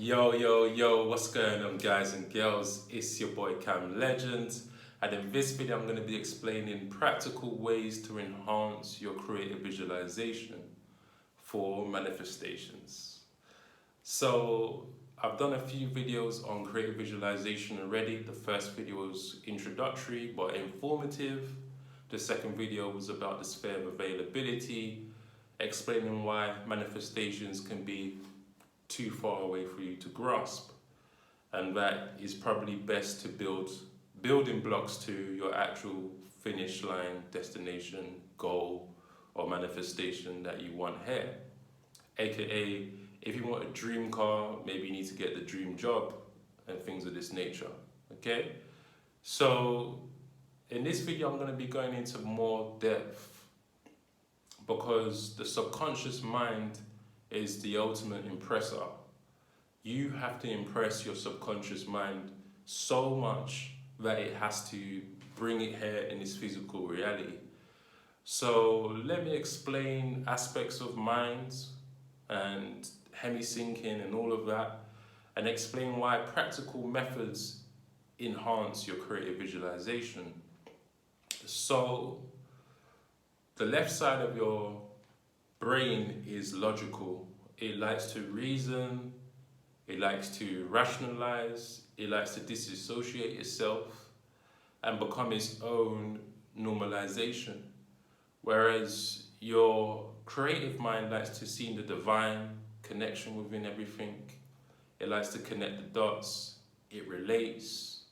Yo, what's going on, guys and girls? It's your boy Cam Legend, and in this video, I'm going to be explaining practical ways to enhance your creative visualization for manifestations. So, I've done a few videos on creative visualization already. The first video was introductory but informative. The second video was about the sphere of availability, explaining why manifestations can be too far away for you to grasp, and that is probably best to build building blocks to your actual finish line, destination, goal, or manifestation that you want here. AKA, if you want a dream car, maybe you need to get the dream job and things of this nature. Okay, so in this video I'm going to be going into more depth because the subconscious mind is the ultimate impressor. You have to impress your subconscious mind so much that it has to bring it here in this physical reality. So let me explain aspects of minds and hemisinking and all of that, and explain why practical methods enhance your creative visualization. So the left side of your brain is logical. It likes to reason, it likes to rationalize, it likes to disassociate itself and become its own normalization. Whereas your creative mind likes to see the divine connection within everything. It likes to connect the dots, it relates.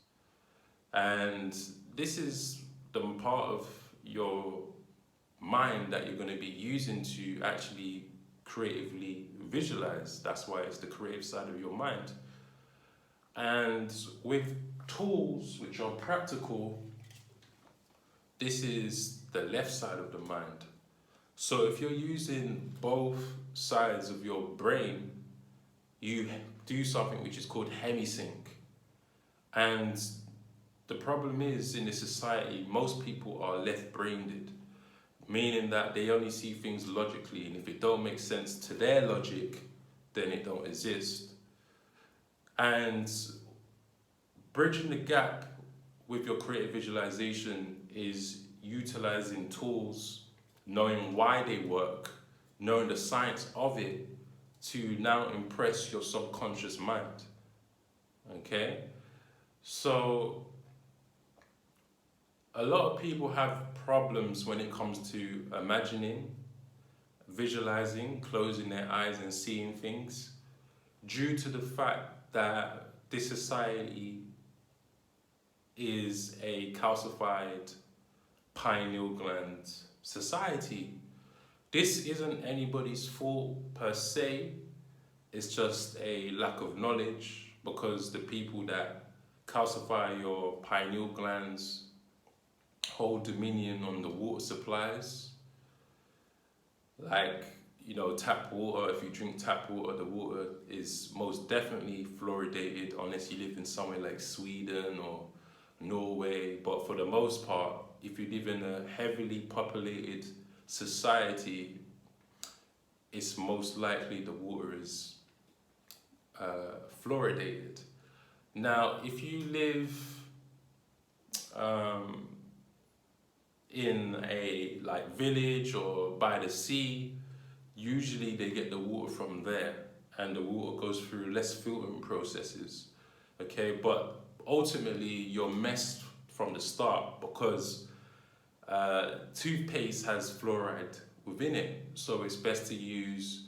And this is the part of your mind that you're going to be using to actually creatively visualize. That's why it's the creative side of your mind. And with tools which are practical, this is the left side of the mind. So if you're using both sides of your brain, you do something which is called Hemisink. And the problem is, in this society, most people are left-brained, meaning that they only see things logically, and if it don't make sense to their logic, then it don't exist. And bridging the gap with your creative visualization is utilizing tools, knowing why they work, knowing the science of it, to now impress your subconscious mind. Okay? So a lot of people have problems when it comes to imagining, visualizing, closing their eyes and seeing things, due to the fact that this society is a calcified pineal gland society. This isn't anybody's fault per se, it's just a lack of knowledge, because the people that calcify your pineal glands hold dominion on the water supplies. Like, tap water, if you drink tap water, the water is most definitely fluoridated unless you live in somewhere like Sweden or Norway. But for the most part, if you live in a heavily populated society, it's most likely the water is fluoridated. Now, if you live in a village or by the sea, usually they get the water from there, and the water goes through less filtering processes. Okay, but ultimately you're messed from the start, because toothpaste has fluoride within it, so it's best to use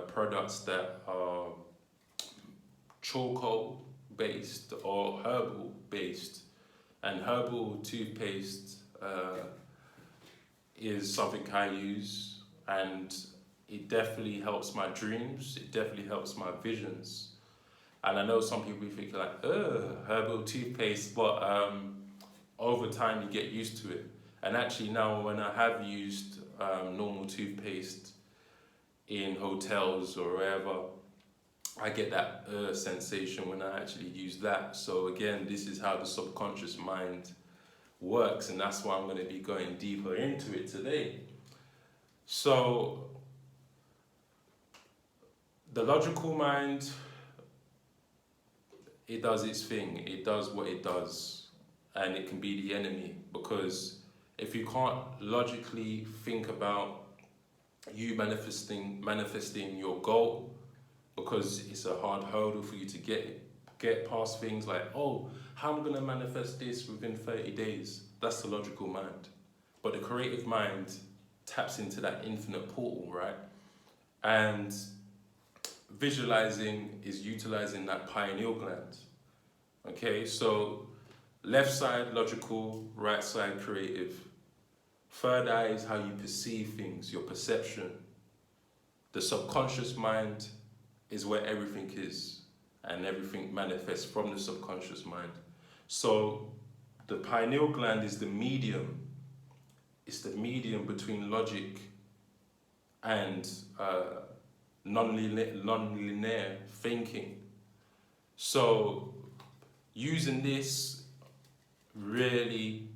products that are charcoal based or herbal based. And herbal toothpaste is something I use, and it definitely helps my dreams, it definitely helps my visions. And I know some people think like, herbal toothpaste, but over time you get used to it. And actually now, when I have used normal toothpaste in hotels or wherever, I get that sensation when I actually use that. So again, this is how the subconscious mind works, and that's why I'm going to be going deeper into it today. So the logical mind it does its thing. It does what it does, and it can be the enemy, because if you can't logically think about you manifesting your goal, because it's a hard hurdle for you to get past things like, oh, how am I going to manifest this within 30 days? That's the logical mind. But the creative mind taps into that infinite portal, right? And visualizing is utilizing that pineal gland. Okay, so left side logical, right side creative. Third eye is how you perceive things, your perception. The subconscious mind is where everything is, and everything manifests from the subconscious mind. So the pineal gland is the medium. It's the medium between logic and non-linear thinking. So using this really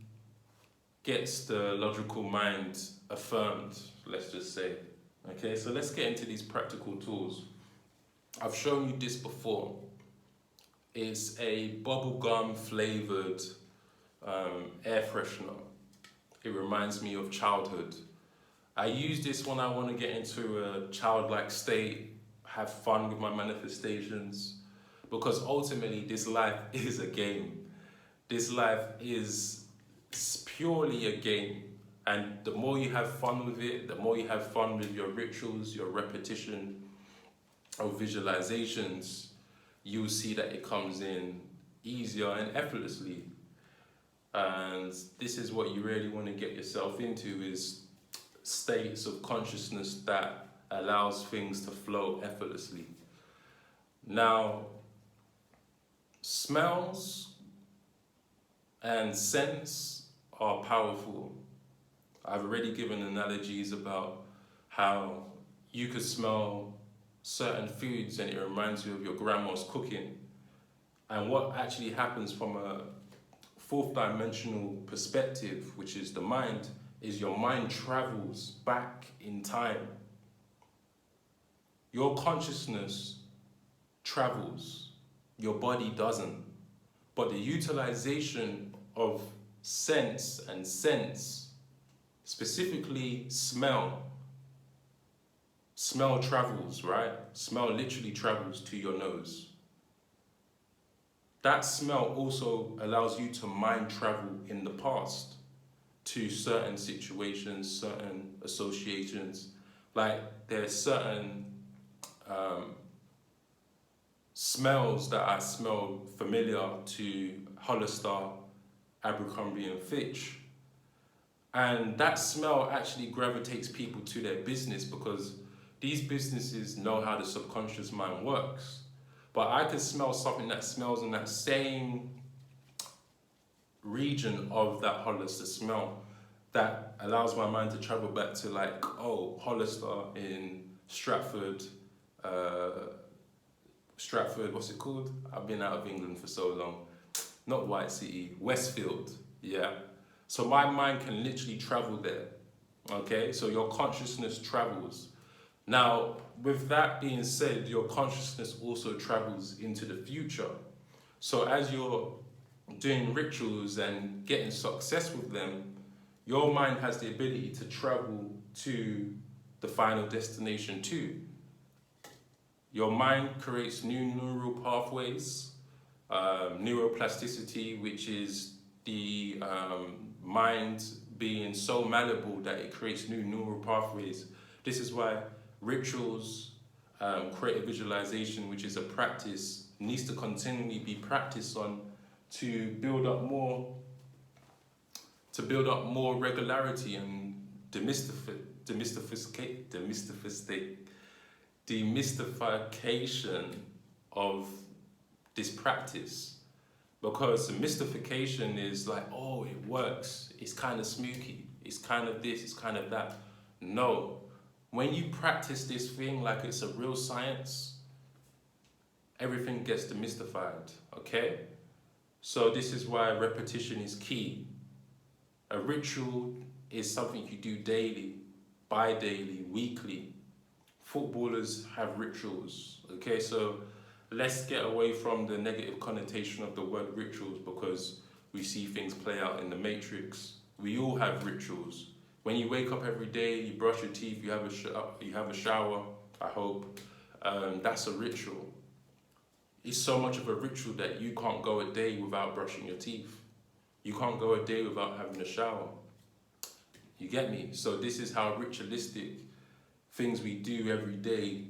gets the logical mind affirmed, let's just say. Okay, so let's get into these practical tools. I've shown you this before. It's a bubblegum flavored air freshener. It reminds me of childhood. I use this when I want to get into a childlike state, have fun with my manifestations, because ultimately this life is a game. This life is purely a game. And the more you have fun with it, the more you have fun with your rituals, your repetition of visualizations, you'll see that it comes in easier and effortlessly. And this is what you really want to get yourself into, is states of consciousness that allows things to flow effortlessly. Now, smells and scents are powerful. I've already given analogies about how you could smell certain foods and it reminds you of your grandma's cooking. And what actually happens from a fourth dimensional perspective, which is the mind, is your mind travels back in time. Your consciousness travels, your body doesn't. But the utilization of sense and sense, specifically smell travels, right? Smell literally travels to your nose. That smell also allows you to mind travel in the past to certain situations, certain associations. Like there's certain smells that I smell familiar to Hollister, Abercrombie and Fitch. And that smell actually gravitates people to their business, because these businesses know how the subconscious mind works. But I could smell something that smells in that same region of that Hollister smell that allows my mind to travel back to, like, oh, Hollister in Stratford, what's it called? I've been out of England for so long. Not White City, Westfield, yeah. So my mind can literally travel there, okay? So your consciousness travels. Now, with that being said, your consciousness also travels into the future. So as you're doing rituals and getting success with them, your mind has the ability to travel to the final destination too. Your mind creates new neural pathways, neuroplasticity, which is the mind being so malleable that it creates new neural pathways. This is why rituals, creative visualization, which is a practice, needs to continually be practiced on to build up more regularity and demystification of this practice. Because the mystification is like, oh, it works, it's kind of smoky, it's kind of this, it's kind of that. No, when you practice this thing like it's a real science, everything gets demystified, okay? So this is why repetition is key. A ritual is something you do daily, bi-daily, weekly. Footballers have rituals, okay? So let's get away from the negative connotation of the word rituals, because we see things play out in the Matrix. We all have rituals. When you wake up every day, you brush your teeth, you have a shower, I hope. That's a ritual. It's so much of a ritual that you can't go a day without brushing your teeth. You can't go a day without having a shower. You get me? So this is how ritualistic things we do every day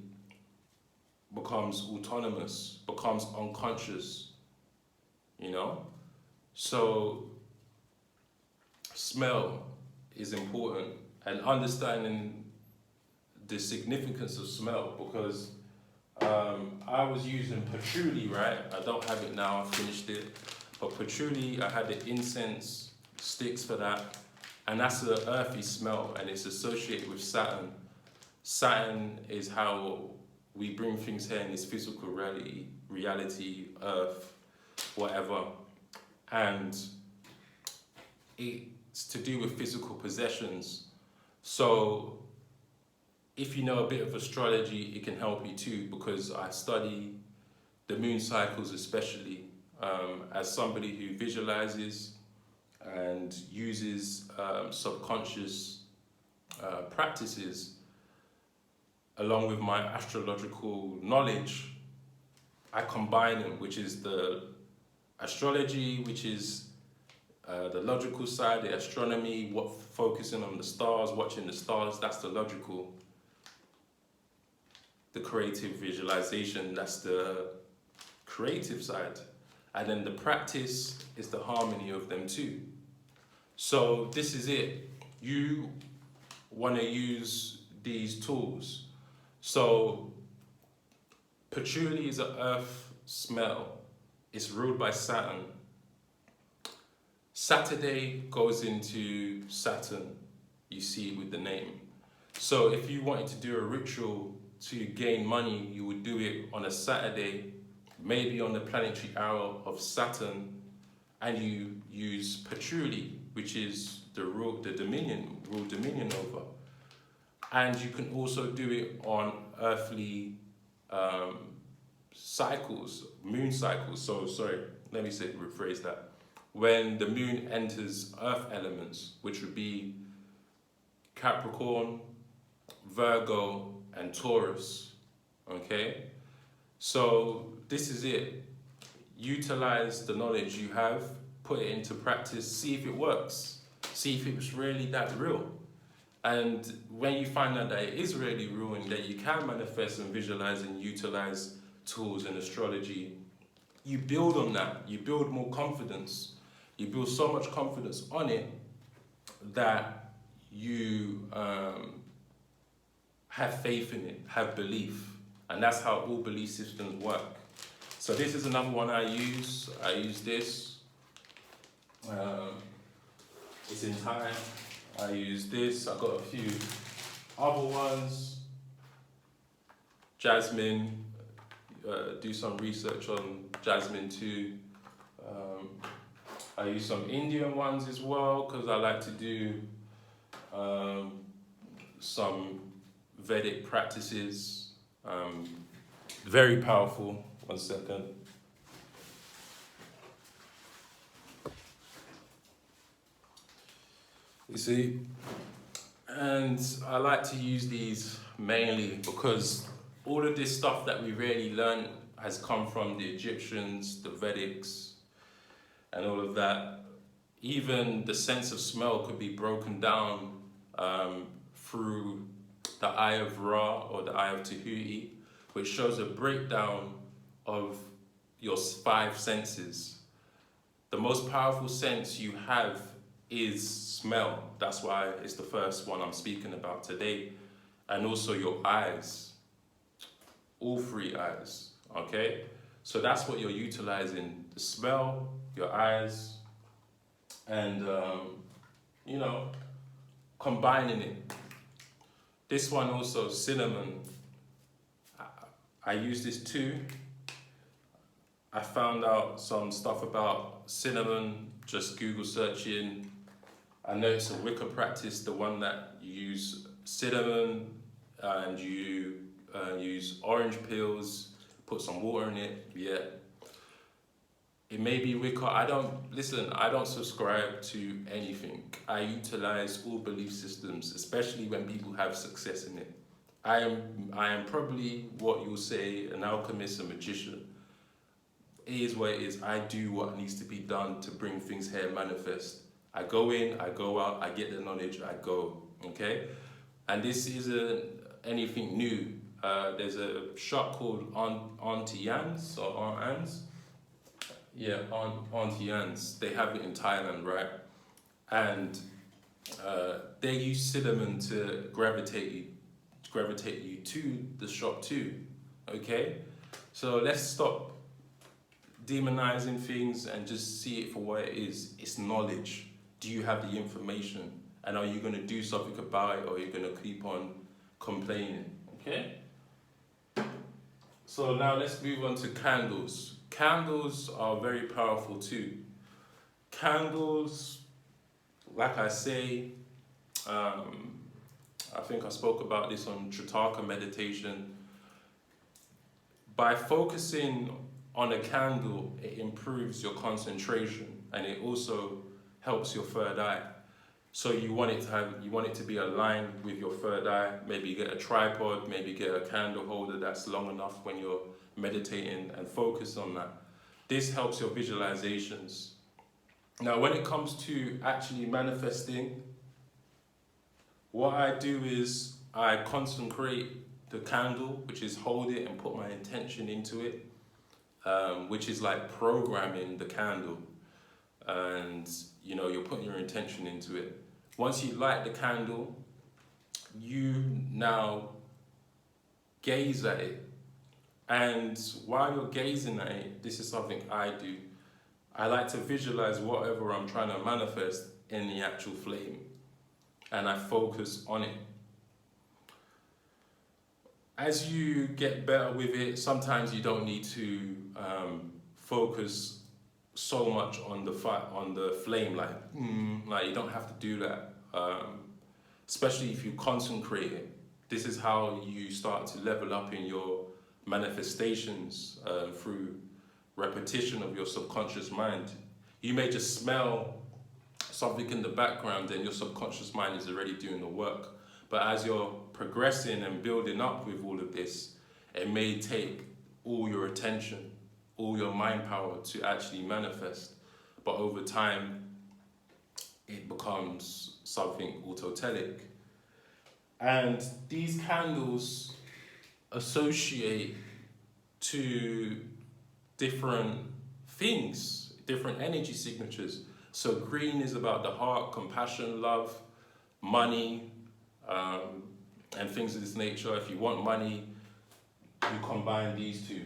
becomes autonomous, becomes unconscious, you know? So smell is important, and understanding the significance of smell, because I was using patchouli, right? I don't have it now, I finished it. But patchouli, I had the incense sticks for that, and that's an earthy smell, and it's associated with Saturn. Saturn is how we bring things here in this physical reality, earth, whatever. And it's to do with physical possessions. So if you know a bit of astrology, it can help you too, because I study the moon cycles, especially as somebody who visualizes and uses subconscious practices along with my astrological knowledge. I combine them, which is the astrology, which is the logical side, the astronomy, focusing on the stars, watching the stars, that's the logical. The creative visualization, that's the creative side. And then the practice is the harmony of them too. So this is it. You want to use these tools. So patchouli is an earth smell. It's ruled by Saturn. Saturday goes into Saturn. You see it with the name. So if you wanted to do a ritual to gain money, you would do it on a Saturday, maybe on the planetary hour of Saturn, and you use patchouli, which is the dominion over. And you can also do it on earthly cycles, moon cycles. So sorry, let me rephrase that. When the moon enters earth elements, which would be Capricorn, Virgo, and Taurus, okay? So this is it. Utilize the knowledge you have, put it into practice, see if it works, see if it's really that real. And when you find out that it is really real and that you can manifest and visualize and utilize tools and astrology, you build on that, you build more confidence. You build so much confidence on it that you have faith in it, have belief. And that's how all belief systems work. So this is another one I use. I use this. It's in Thai. I use this. I've got a few other ones. Jasmine. Do some research on jasmine too. I use some Indian ones as well, because I like to do some Vedic practices. Very powerful. 1 second. You see? And I like to use these mainly because all of this stuff that we really learn has come from the Egyptians, the Vedics, and all of that. Even the sense of smell could be broken down through the Eye of Ra or the Eye of Tahuti, which shows a breakdown of your 5 senses. The most powerful sense you have is smell. That's why it's the first one I'm speaking about today. And also your eyes, all 3 eyes, okay? So that's what you're utilizing, the smell, your eyes, and you know, combining it. This one also, cinnamon. I use this too. I found out some stuff about cinnamon, just Google searching. I know it's a Wicca practice, the one that you use cinnamon and you use orange peels, put some water in it, yeah. It may be wicker. I don't subscribe to anything. I utilize all belief systems, especially when people have success in it. I am probably what you'll say an alchemist, a magician. It is what it is. I do what needs to be done to bring things here manifest. I go in, I go out, I get the knowledge, I go. Okay? And this isn't anything new. There's a shop called Auntie Anne's or Aunt Anne's. Yeah, Auntie Anne's. They have it in Thailand, right? And they use cinnamon to gravitate you to the shop too. Okay? So let's stop demonizing things and just see it for what it is. It's knowledge. Do you have the information? And are you going to do something about it, or are you going to keep on complaining? Okay? So now let's move on to candles. Candles are very powerful too. Candles, like I say, I think I spoke about this on Tritaka meditation. By focusing on a candle, it improves your concentration, and it also helps your third eye. So you want it to be aligned with your third eye. Maybe get a tripod, maybe get a candle holder that's long enough when you're meditating, and focus on that. This helps your visualizations. Now, when it comes to actually manifesting, what I do is I consecrate the candle, which is hold it and put my intention into it, which is like programming the candle. And you're putting your intention into it. Once you light the candle, you now gaze at it. And while you're gazing at it, this is something I do. I like to visualize whatever I'm trying to manifest in the actual flame, and I focus on it. As you get better with it, sometimes you don't need to focus so much on the flame, like you don't have to do that. Especially if you concentrate it. This is how you start to level up in your manifestations through repetition of your subconscious mind. You may just smell something in the background and your subconscious mind is already doing the work. But as you're progressing and building up with all of this, it may take all your attention, all your mind power to actually manifest. But over time, it becomes something autotelic. And these candles associate to different things, different energy signatures. So green is about the heart, compassion, love, money, and things of this nature. If you want money, you combine these two.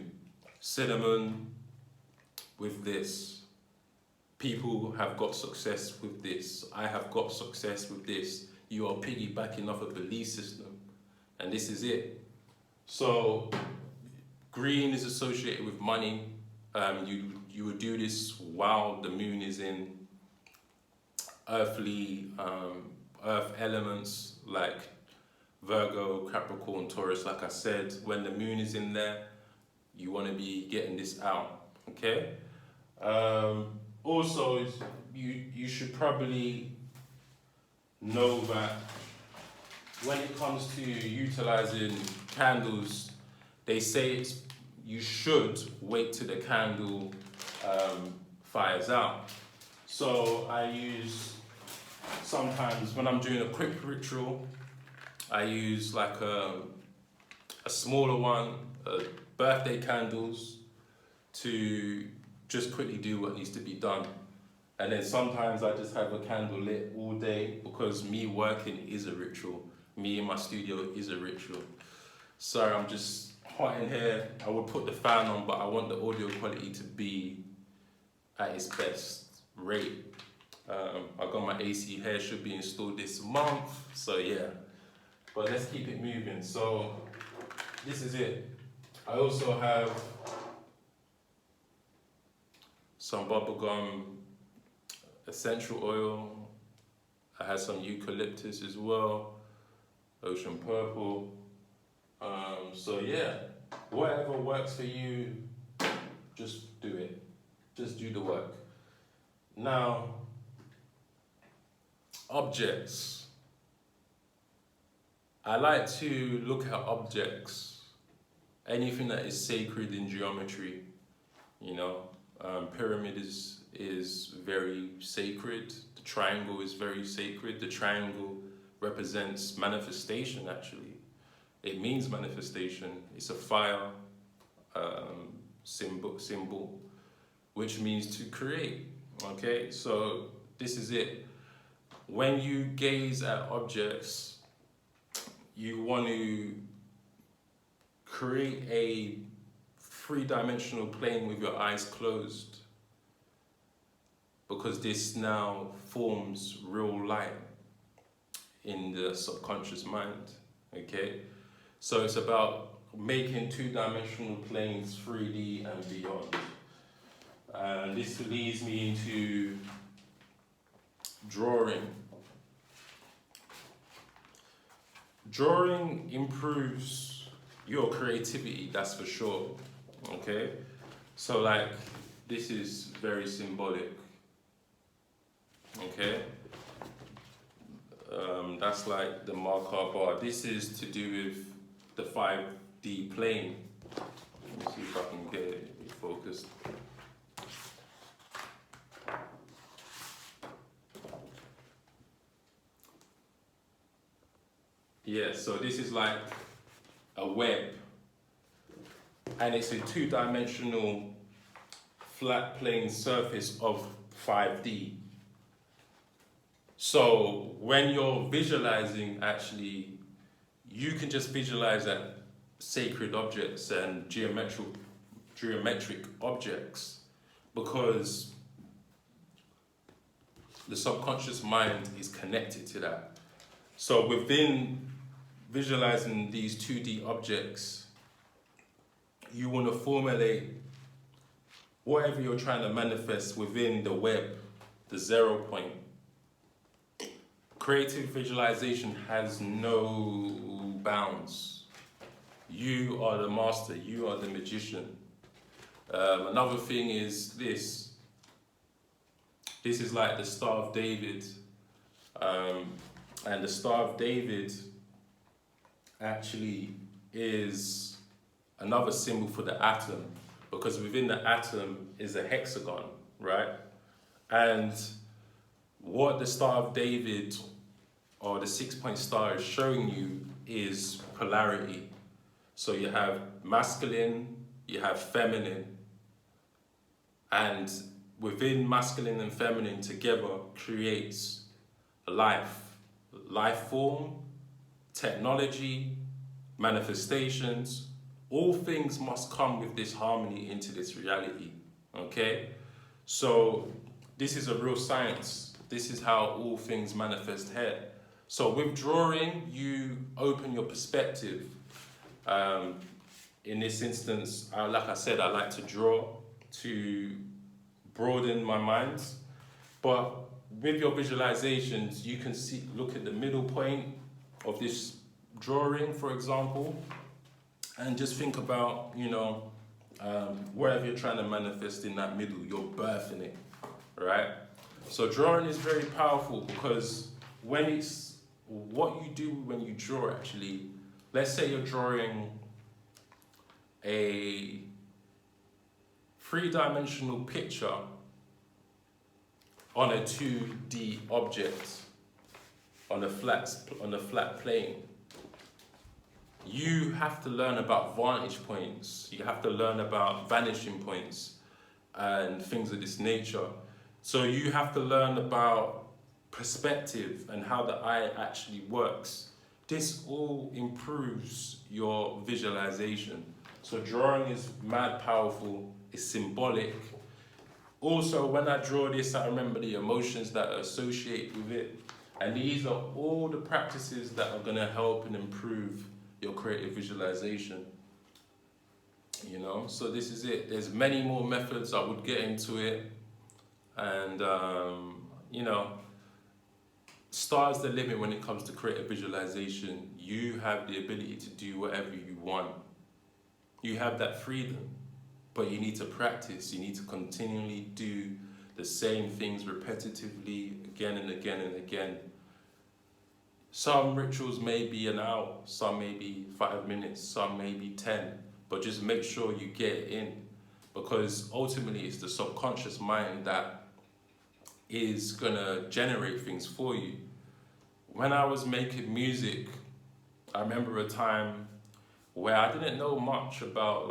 Cinnamon with this. People have got success with this. I have got success with this. You are piggybacking off a belief system. And this is it. So green is associated with money. You would do this while the moon is in earthly, earth elements like Virgo, Capricorn, Taurus. Like I said, when the moon is in there, you want to be getting this out, okay? Also, you should probably know that when it comes to utilizing candles, they say you should wait till the candle fires out. So I use, sometimes when I'm doing a quick ritual, I use like a smaller one, birthday candles, to just quickly do what needs to be done. And then sometimes I just have a candle lit all day, because me working is a ritual. Me in my studio is a ritual. So I'm just hot in here. I would put the fan on, but I want the audio quality to be at its best rate. I got my AC here, should be installed this month. So yeah, but let's keep it moving. So this is it. I also have some bubblegum essential oil. I had some eucalyptus as well, ocean purple. So yeah, Whatever works for you, just do it. Just do the work. Now, objects. I like to look at objects, anything that is sacred in geometry. You know, pyramid is very sacred. The triangle is very sacred. The triangle represents manifestation, actually. It means manifestation. It's a fire symbol, which means to create. Okay, so this is it. When you gaze at objects, you want to create a three-dimensional plane with your eyes closed, because this now forms real light in the subconscious mind. Okay, so it's about making two-dimensional planes 3D and beyond. And this leads me into drawing. Drawing improves your creativity, that's for sure. Okay, so like this is very symbolic. Okay, that's like the marker bar. This is to do with the 5D plane. Let me see if I can get it focused. Yeah, so this is like a web, and it's a two-dimensional flat plane surface of 5D. So when you're visualizing, actually, you can just visualize that sacred objects and geometric objects, because the subconscious mind is connected to that. So within visualizing these 2D objects, you want to formulate whatever you're trying to manifest within the web, the 0 point. Creative visualization has no bounds. You are the master, you are the magician. Another thing is this. This is like the Star of David. And the Star of David actually is another symbol for the atom, because within the atom is a hexagon, right? And what the Star of David, or the 6-point star, is showing you is polarity. So you have masculine, you have feminine, and within masculine and feminine together creates life form, technology, manifestations. All things must come with this harmony into this reality. Okay, so this is a real science. This is how all things manifest here. So with drawing, you open your perspective. In this instance, like I said, I like to draw to broaden my mind. But with your visualizations, you can look at the middle point of this drawing, for example, and just think about, whatever you're trying to manifest in that middle, you're birthing it, right? So drawing is very powerful, because when it's what you do when you draw, actually, let's say you're drawing a 3-dimensional picture on a 2D object, on a flat plane. You have to learn about vantage points. You have to learn about vanishing points and things of this nature. So you have to learn about perspective and how the eye actually works. This all improves your visualization. So drawing is mad powerful, it's symbolic. Also, when I draw this, I remember the emotions that are associated with it. And these are all the practices that are going to help and improve your creative visualization. So this is it. There's many more methods. I would get into it. And, stars the limit when it comes to creative visualization. You have the ability to do whatever you want. You have that freedom, but you need to practice. You need to continually do the same things repetitively again and again and again. Some rituals may be an hour, some may be 5 minutes, some may be 10, but just make sure you get it in, because ultimately it's the subconscious mind that is gonna generate things for you. When I was making music, I remember a time where I didn't know much about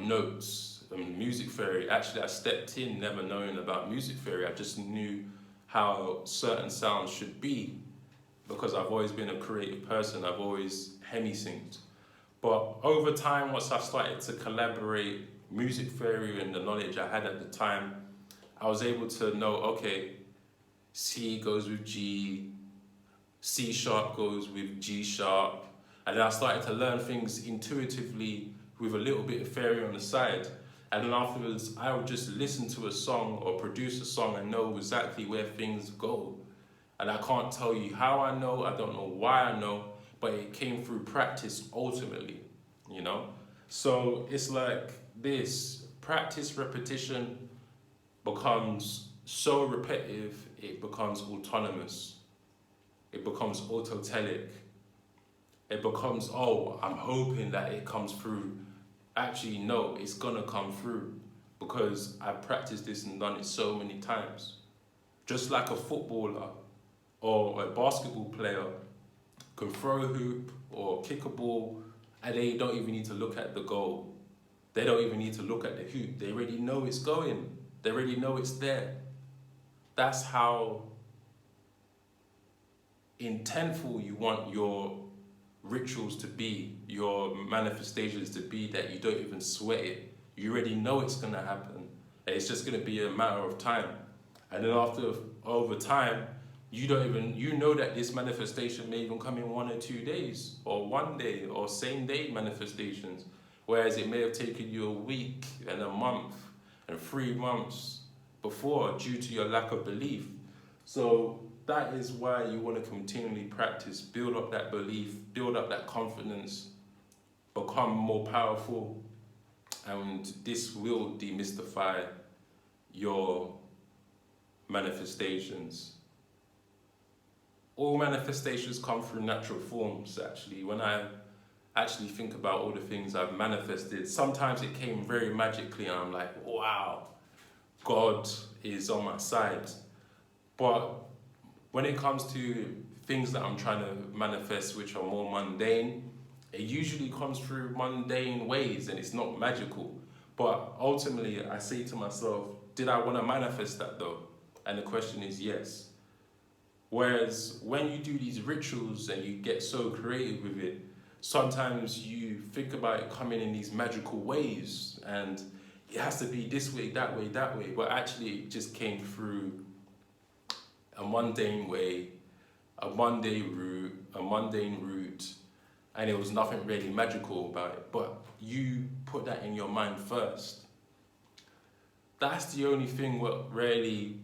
notes and music theory. Actually, I stepped in never knowing about music theory. I just knew how certain sounds should be, because I've always been a creative person. I've always hemisynced. But over time, once I started to collaborate music theory and the knowledge I had at the time, I was able to know, okay, C goes with G, C sharp goes with G sharp. And then I started to learn things intuitively with a little bit of theory on the side. And then afterwards, I would just listen to a song or produce a song and know exactly where things go. And I can't tell you how I know, I don't know why I know, but it came through practice ultimately, you know? So it's like this, practice, repetition becomes so repetitive, it becomes autonomous. It becomes autotelic. It becomes, oh, I'm hoping that it comes through. Actually, no, it's gonna come through, because I've practiced this and done it so many times. Just like a footballer or a basketball player can throw a hoop or kick a ball, and they don't even need to look at the goal. They don't even need to look at the hoop. They already know it's going. They already know it's there. That's how intentful you want your rituals to be, your manifestations to be, that you don't even sweat it. You already know it's gonna happen. And it's just gonna be a matter of time. And then over time, you know that this manifestation may even come in 1 or 2 days, or 1 day, or same day manifestations. Whereas it may have taken you a week and a month and 3 months before, due to your lack of belief. So that is why you want to continually practice, build up that belief, build up that confidence, become more powerful, and this will demystify your manifestations. All manifestations come through natural forms, actually. When I actually think about all the things I've manifested, sometimes it came very magically and I'm like, wow, God is on my side. But when it comes to things that I'm trying to manifest which are more mundane, it usually comes through mundane ways and it's not magical. But ultimately, I say to myself, did I want to manifest that though? And the question is yes. Whereas when you do these rituals and you get so creative with it, sometimes you think about it coming in these magical ways and it has to be this way, that way, that way. But actually it just came through a mundane way, a mundane route, and it was nothing really magical about it. But you put that in your mind first. That's the only thing what really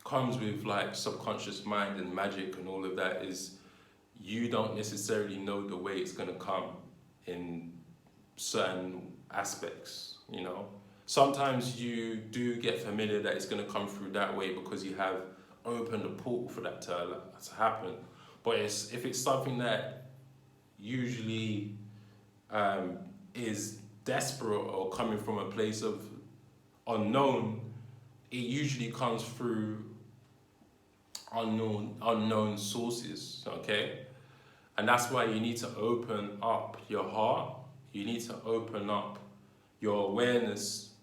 comes with like subconscious mind and magic and all of that, is you don't necessarily know the way it's gonna come in certain aspects, you know. Sometimes you do get familiar that it's gonna come through that way because you have opened a portal for that to happen. But if it's something that usually is desperate or coming from a place of unknown, it usually comes through unknown sources, okay? And that's why you need to open up your heart. You need to open up your awareness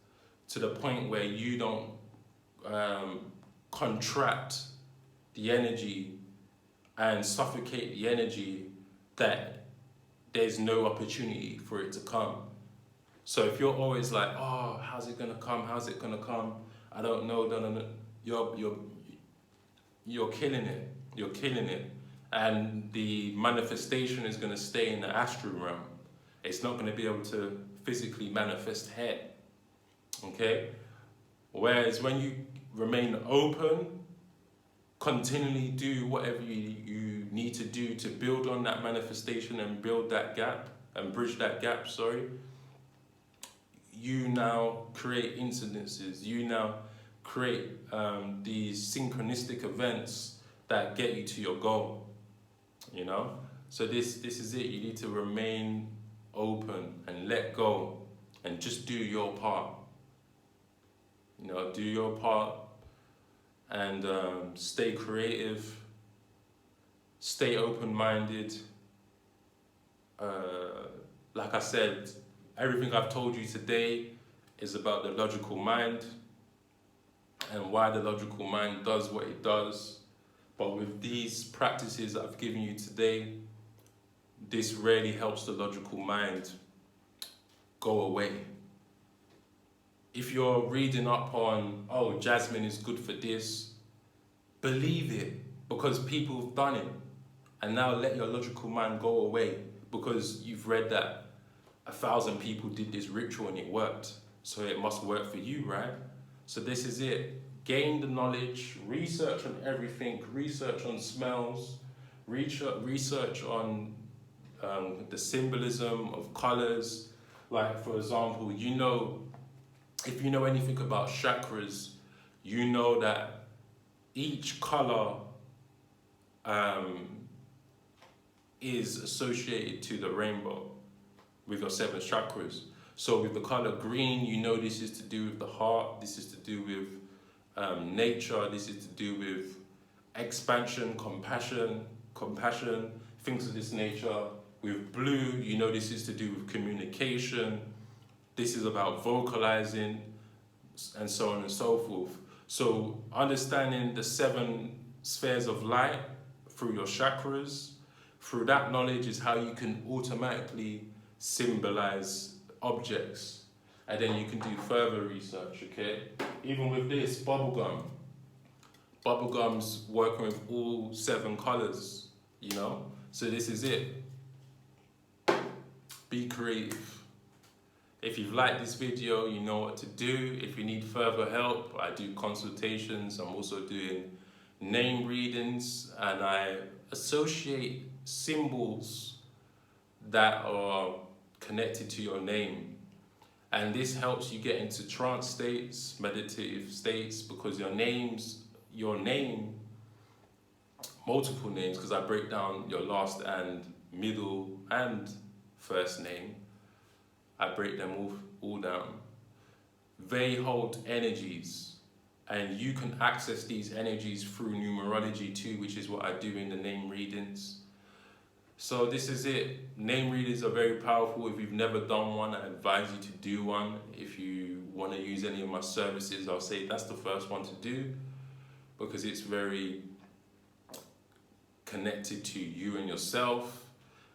to the point where you don't contract the energy and suffocate the energy that there's no opportunity for it to come. So if you're always like, oh, how's it gonna come? How's it gonna come? I don't know. You're killing it. You're killing it. And the manifestation is gonna stay in the astral realm. It's not gonna be able to physically manifest here. Okay? Whereas when you remain open continually do whatever you need to do to build on that manifestation and build that gap and bridge that gap, you now create incidences, you now create these synchronistic events that get you to your goal, you know? So this is it. You need to remain open and let go and just do your part. You know, do your part and stay creative, stay open-minded. Like I said, everything I've told you today is about the logical mind and why the logical mind does what it does. But with these practices I've given you today, this really helps the logical mind go away. If you're reading up on, oh, jasmine is good for this, believe it, because people have done it. And now let your logical mind go away because you've read that 1,000 people did this ritual and it worked. So it must work for you, right? So this is it. Gain the knowledge, research on everything, research on smells, research on the symbolism of colors. Like, for example, if you know anything about chakras, you know that each color is associated to the rainbow with your 7 chakras. So with the color green, you know this is to do with the heart, this is to do with nature, this is to do with expansion, compassion, things of this nature. With blue, you know this is to do with communication, this is about vocalizing, and so on and so forth. So understanding the 7 spheres of light through your chakras, through that knowledge is how you can automatically symbolize objects. And then you can do further research, okay? Even with this, bubblegum. Bubblegum's working with all 7 colors, you know? So this is it. Be creative. If you've liked this video, you know what to do. If you need further help, I do consultations. I'm also doing name readings, and I associate symbols that are connected to your name. And this helps you get into trance states, meditative states, because your name, multiple names, because I break down your last and middle and first name. I break them all down. They hold energies, and you can access these energies through numerology too, which is what I do in the name readings. So this is it. Name readings are very powerful. If you've never done one, I advise you to do one. If you want to use any of my services, I'll say that's the first one to do, because it's very connected to you and yourself,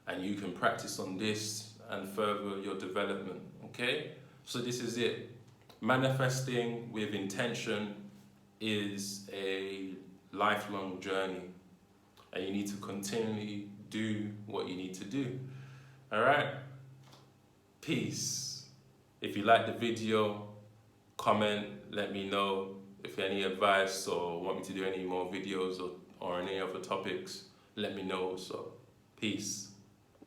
and you can practice on this and further your development, okay? So this is it. Manifesting with intention is a lifelong journey, and you need to continually do what you need to do. All right? Peace. If you like the video, comment, let me know. If you have any advice or want me to do any more videos or any other topics, let me know. So, peace.